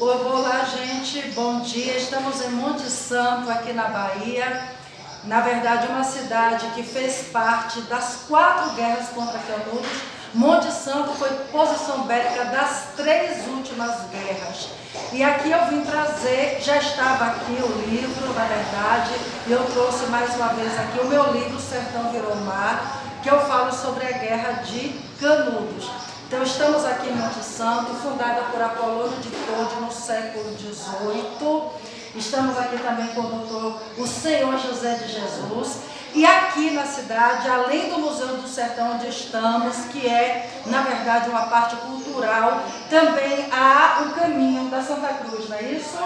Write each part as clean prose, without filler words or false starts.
Olá, gente, bom dia. Estamos em Monte Santo, aqui na Bahia. Na verdade, uma cidade que fez parte das 4 guerras contra Canudos. Monte Santo foi posição bélica das 3 últimas guerras. E aqui eu vim trazer, já estava aqui o livro, na verdade, e eu trouxe mais uma vez aqui o meu livro, Sertão Virou Mar, que eu falo sobre a guerra de Canudos. Então estamos aqui em Monte Santo, fundada por Apolônio de Todi no século XVIII. Estamos aqui também com o Senhor José de Jesus. E aqui na cidade, além do Museu do Sertão onde estamos, que é, na verdade, uma parte cultural, também há o Caminho da Santa Cruz, não é isso?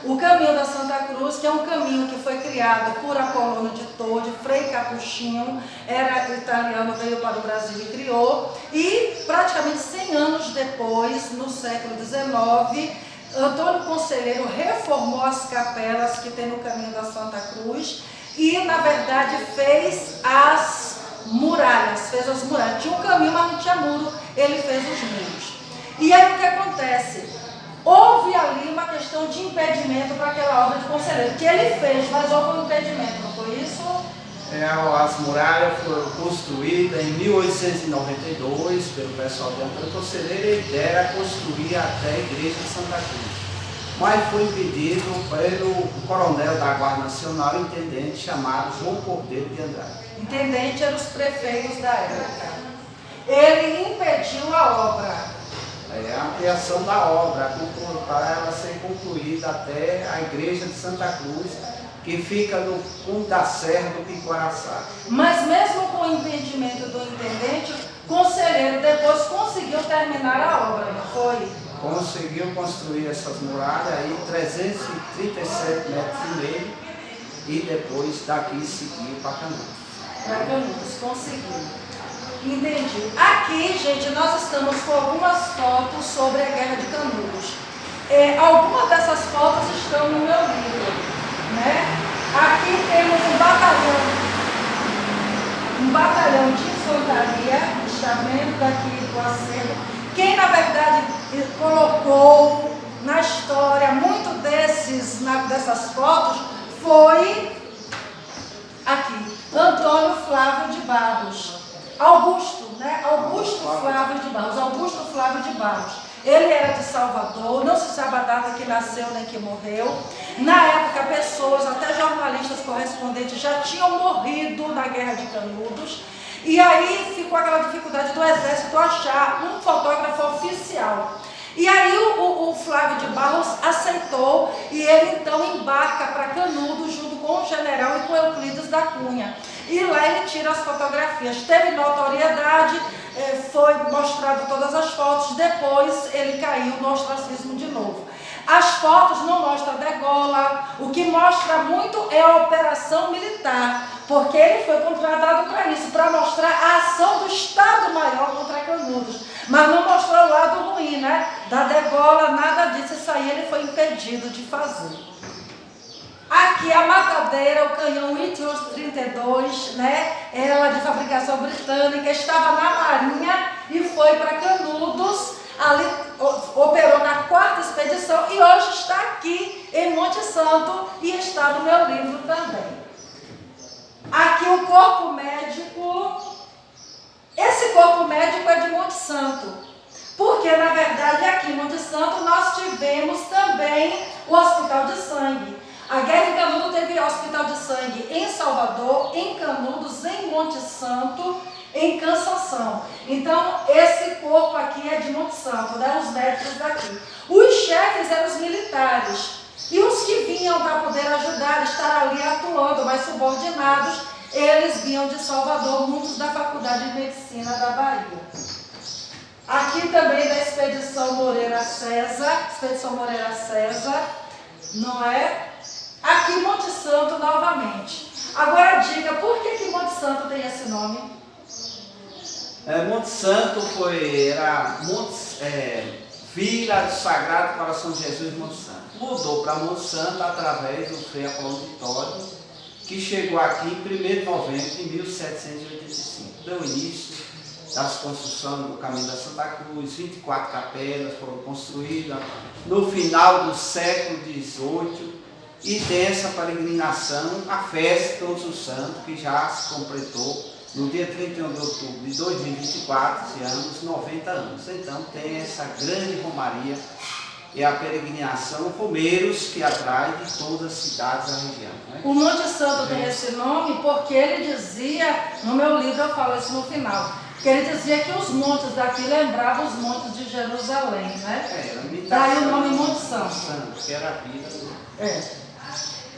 O Caminho da Santa Cruz, que é um caminho que foi criado por Apolônio de Todi, Frei Capuchinho, era italiano, veio para o Brasil e criou. E praticamente 100 anos depois, no século XIX, Antônio Conselheiro reformou as capelas que tem no Caminho da Santa Cruz e, na verdade, fez as muralhas. Tinha um caminho, mas não tinha muro, ele fez os muros. E aí o que acontece? Houve ali uma questão de impedimento para aquela obra de Conselheiro, que ele fez, mas houve um impedimento, não foi isso? As muralhas foram construídas em 1892 pelo pessoal de Antônio Conselheiro e a ideia era construir até a igreja de Santa Cruz. Mas foi impedido pelo coronel da Guarda Nacional, intendente, chamado João Cordeiro de Andrade. Intendente eram os prefeitos da época. Ele impediu a obra. A ampliação da obra, para ela ser concluída até a igreja de Santa Cruz, que fica no fundo da serra do Piquaraçá. Mas mesmo com o impedimento do intendente, o Conselheiro depois conseguiu terminar a obra, não foi? Conseguiu construir essas muralhas aí, 337 metros e meio, e depois daqui seguiu para Canudos. Para Canudos, conseguiu. Entendi. Aqui, gente, nós estamos com algumas fotos sobre a Guerra de Canudos. Algumas dessas fotos estão no meu livro, né? Aqui temos um batalhão de infantaria, está vendo daqui do acervo. Quem, na verdade, colocou na história muito dessas fotos foi aqui, Antônio Flávio de Barros. Augusto Flávio de Barros. Ele era de Salvador, não se sabe a data que nasceu nem que morreu. Na época, pessoas, até jornalistas correspondentes, já tinham morrido na Guerra de Canudos. E aí ficou aquela dificuldade do exército achar um fotógrafo oficial. E aí o Flávio de Barros aceitou e ele então embarca para Canudos junto com o general e com Euclides da Cunha. E lá ele tira as fotografias. Teve notoriedade, foi mostrado todas as fotos, depois ele caiu no ostracismo de novo. As fotos não mostram a degola, o que mostra muito é a operação militar, porque ele foi contratado para isso, para mostrar a ação do Estado-Maior contra Canudos. Mas não mostrou o lado ruim, né? Da degola, nada disso, isso aí ele foi impedido de fazer. Aqui a matadeira, o canhão Whitworth 32, né? Era de fabricação britânica, estava na Marinha e foi para Canudos. Ali operou na 4ª expedição e hoje está aqui em Monte Santo e está no meu livro também. Aqui o corpo médico. Esse corpo médico é de Monte Santo, porque na verdade aqui em Monte Santo nós tivemos também o Hospital de Sangue. A Guerra em Canudos teve hospital de sangue em Salvador, em Canudos, em Monte Santo, em Cansanção. Então, esse corpo aqui é de Monte Santo, né? Os médicos daqui. Os chefes eram os militares. E os que vinham para poder ajudar, estar ali atuando, mas subordinados, eles vinham de Salvador, muitos da Faculdade de Medicina da Bahia. Aqui também da Expedição Moreira César, não é? Aqui Monte Santo novamente. Agora diga, por que Monte Santo tem esse nome? Monte Santo era Vila do Sagrado Coração de Jesus de Monte Santo. Mudou para Monte Santo através do Frei Apolônio de Todi, que chegou aqui em 1º de novembro de 1785. Deu início das construções do Caminho da Santa Cruz, 24 capelas foram construídas no final do século XVIII, e dessa peregrinação, a festa de Todos os Santos, que já se completou no dia 31 de outubro de 2024, esse ano, os 90 anos. Então tem essa grande romaria, é a peregrinação Romeiros, que atrai de todas as cidades da região. Né? O Monte Santo tem esse nome porque ele dizia, no meu livro eu falo isso no final, que ele dizia que os montes daqui lembravam os montes de Jerusalém, né? Daí o nome Monte Santo. Que era a vida do...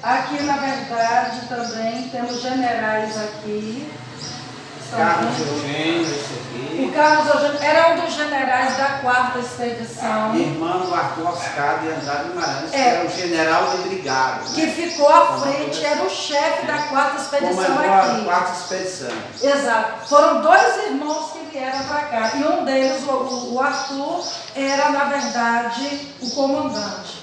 Aqui, na verdade, também temos generais aqui. Carlos Eugênio, esse aqui. O Carlos Eugênio era um dos generais da 4ª expedição. Irmão do Arthur Oscar de Andrade Guimarães, que era o general de brigada. Que ficou à frente, era o chefe da 4ª expedição aqui. A 4ª expedição. Exato. Foram 2 irmãos que vieram para cá. E um deles, o Arthur, era, na verdade, o comandante.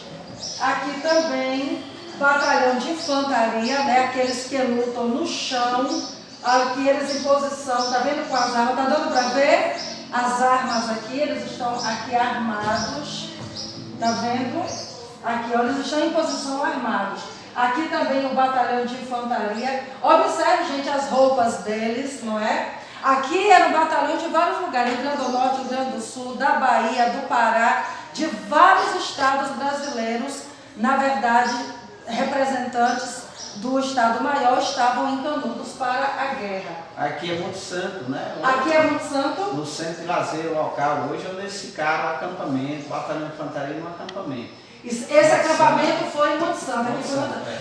Aqui também, batalhão de infantaria, né? Aqueles que lutam no chão. Aqui eles em posição, tá vendo com as armas? Tá dando para ver as armas aqui? Eles estão aqui armados. Tá vendo? Aqui, ó, eles estão em posição armados. Aqui também o batalhão de infantaria. Observe, gente, as roupas deles, não é? Aqui era um batalhão de vários lugares, Rio Grande do Norte, Rio Grande do Sul, da Bahia, do Pará, de vários estados brasileiros. Na verdade, representantes do Estado Maior estavam em Canudos para a guerra. Aqui é Monte Santo, né? Aqui é Monte Santo. No centro de lazer local, hoje onde eles ficaram o acampamento, batalhão de infantaria no acampamento. Esse acampamento foi em Monte Santo.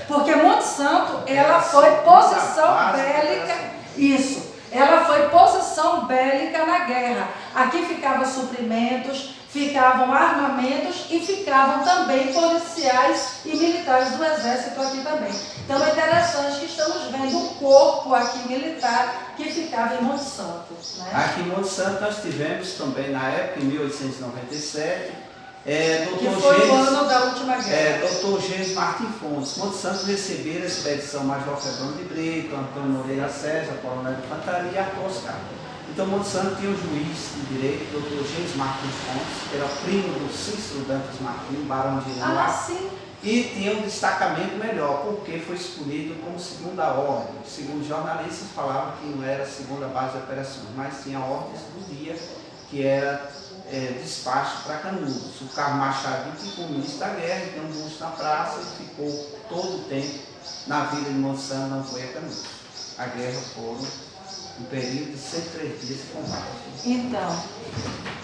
Porque Monte Santo, ela foi posição bélica. Isso. Ela foi posição bélica na guerra. Aqui ficavam suprimentos, ficavam armamentos e ficavam também policiais e militares do exército aqui também. Então é interessante que estamos vendo um corpo aqui militar que ficava em Monte Santo. Né? Aqui em Monte Santo nós tivemos também na época, em 1897, que foi o ano da última guerra. Dr. Gênesis Martins Fontes. Monte Santo receberam a expedição Major Febrão de Brito, Antônio Moreira César, coronel de infantaria e Arthur Oscar. Então, Monte Santo tinha o juiz de direito, Dr. Gênesis Martins Fontes, que era primo do Cícero Dantas Martins, barão de Irã. Sim. E tinha um destacamento melhor, porque foi escolhido como segunda ordem. Segundo jornalistas, falavam que não era a segunda base de operações, mas tinha ordens do dia, que era despacho para Canudos. O Carlos Machado ficou ministro da guerra, tem um busto na praça e ficou todo o tempo na vila de Monte Santo, não foi a Canudos. A guerra foram um período de 103 dias de combate. Então,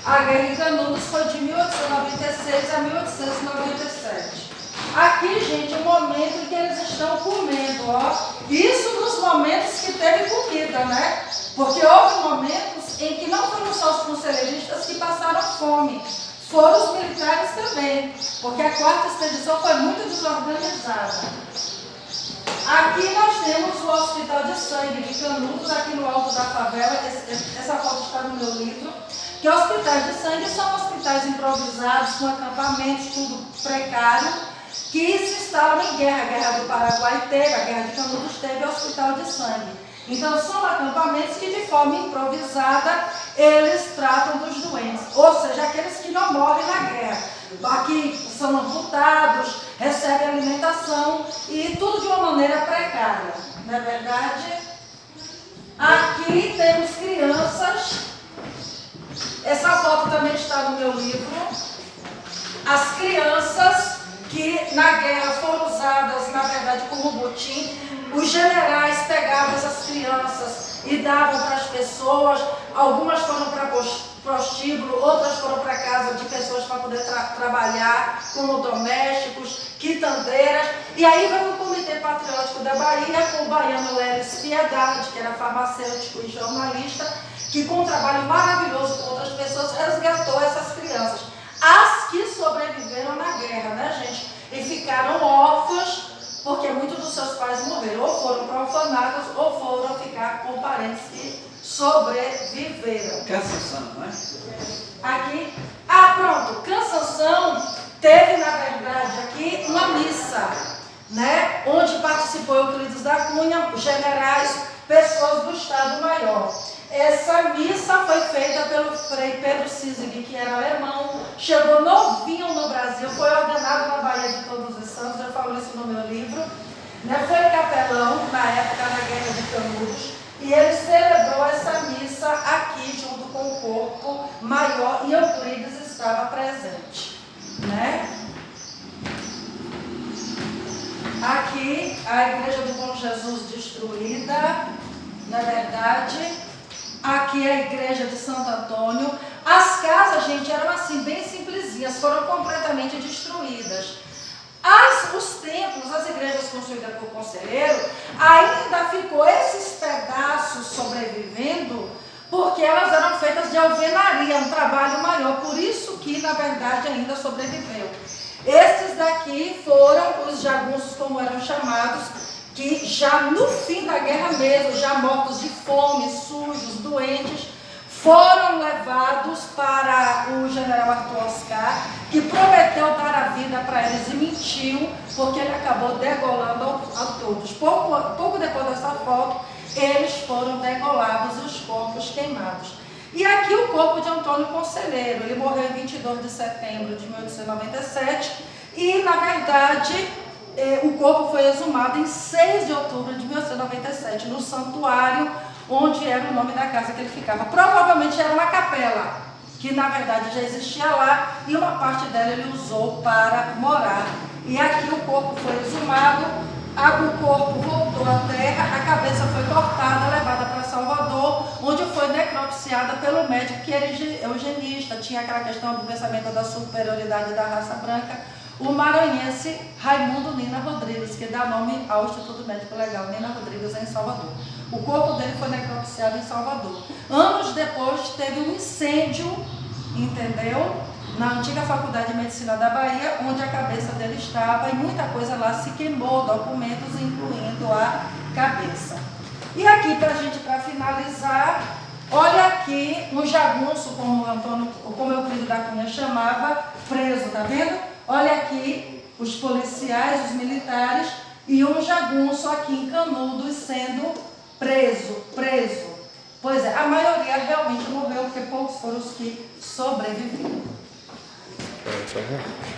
a guerra em Canudos foi de 1896 a 1897. Aqui, gente, o momento em que eles estão comendo, ó. Isso nos momentos que teve comida, né? Porque houve momentos em que não foram só os conselheiristas que passaram fome, foram os militares também, porque a 4ª expedição foi muito desorganizada. Aqui nós temos o Hospital de Sangue de Canudos, aqui no alto da favela. Essa foto está no meu livro. Que hospitais de sangue são hospitais improvisados, com acampamentos, tudo precário, que se instalam em guerra. A Guerra do Paraguai teve, a Guerra de Canudos teve o Hospital de Sangue. Então são acampamentos que de forma improvisada eles tratam dos doentes, ou seja, aqueles que não morrem na guerra. Aqui são amputados, recebem alimentação e tudo de uma maneira precária, não é verdade? Aqui temos crianças, essa foto também está no meu livro, as crianças que na guerra foram usadas, na verdade, como botim. Os generais pegavam essas crianças e davam para as pessoas, algumas foram para prostíbulo, outras foram para casa de pessoas para poder trabalhar como domésticos, quitandeiras. E aí veio o Comitê Patriótico da Bahia, com o baiano Lelis Piedade, que era farmacêutico e jornalista, que com um trabalho maravilhoso com outras pessoas resgatou essas crianças. As que sobreviveram na guerra, né, gente? E ficaram órfãs, porque muitos dos seus pais morreram, ou foram para orfanatos, ou foram ficar com parentes que sobreviveram. Cansanção, não é? Aqui, pronto, Cansanção teve, na verdade, aqui uma missa, né? Onde participou Euclides da Cunha, generais, pessoas do Estado Maior. Essa missa foi feita pelo Frei Pedro Sisig, que era alemão, chegou novinho no Brasil, foi ordenado na Bahia de Todos os Santos, eu falo isso no meu livro, né? Foi capelão na época da Guerra de Canudos, e ele celebrou essa missa aqui junto com o corpo maior, e Euclides estava presente, né? Aqui a Igreja do Bom Jesus destruída, na verdade. Aqui a Igreja de Santo Antônio. As casas, gente, eram assim, bem simplesinhas, foram completamente destruídas. Os templos, as igrejas construídas por Conselheiro, ainda ficou esses pedaços sobrevivendo, porque elas eram feitas de alvenaria, um trabalho maior, por isso que, na verdade, ainda sobreviveu. Estes daqui foram os jagunços, como eram chamados, que já no fim da guerra mesmo, já mortos de fome, sujos, doentes, foram levados para o general Arthur Oscar, que prometeu dar a vida para eles e mentiu, porque ele acabou degolando a todos. Pouco depois dessa foto, eles foram degolados e os corpos queimados. E aqui o corpo de Antônio Conselheiro, ele morreu em 22 de setembro de 1897 e, na verdade, o corpo foi exumado em 6 de outubro de 1897, no santuário, onde era o nome da casa que ele ficava. Provavelmente era uma capela, que na verdade já existia lá, e uma parte dela ele usou para morar. E aqui o corpo foi exumado, o corpo voltou à terra, a cabeça foi cortada, levada para Salvador, onde foi necropsiada pelo médico que era eugenista, tinha aquela questão do pensamento da superioridade da raça branca, o maranhense Raimundo Nina Rodrigues, que dá nome ao Instituto Médico Legal Nina Rodrigues em Salvador. O corpo dele foi necropsiado em Salvador. Anos depois teve um incêndio, entendeu? Na antiga Faculdade de Medicina da Bahia, onde a cabeça dele estava, e muita coisa lá se queimou, documentos incluindo a cabeça. E aqui, para finalizar, olha aqui um jagunço, como Euclides da Cunha chamava, preso, tá vendo? Olha aqui os policiais, os militares, e um jagunço aqui em Canudos sendo preso. Pois é, a maioria realmente morreu, porque poucos foram os que sobreviveram.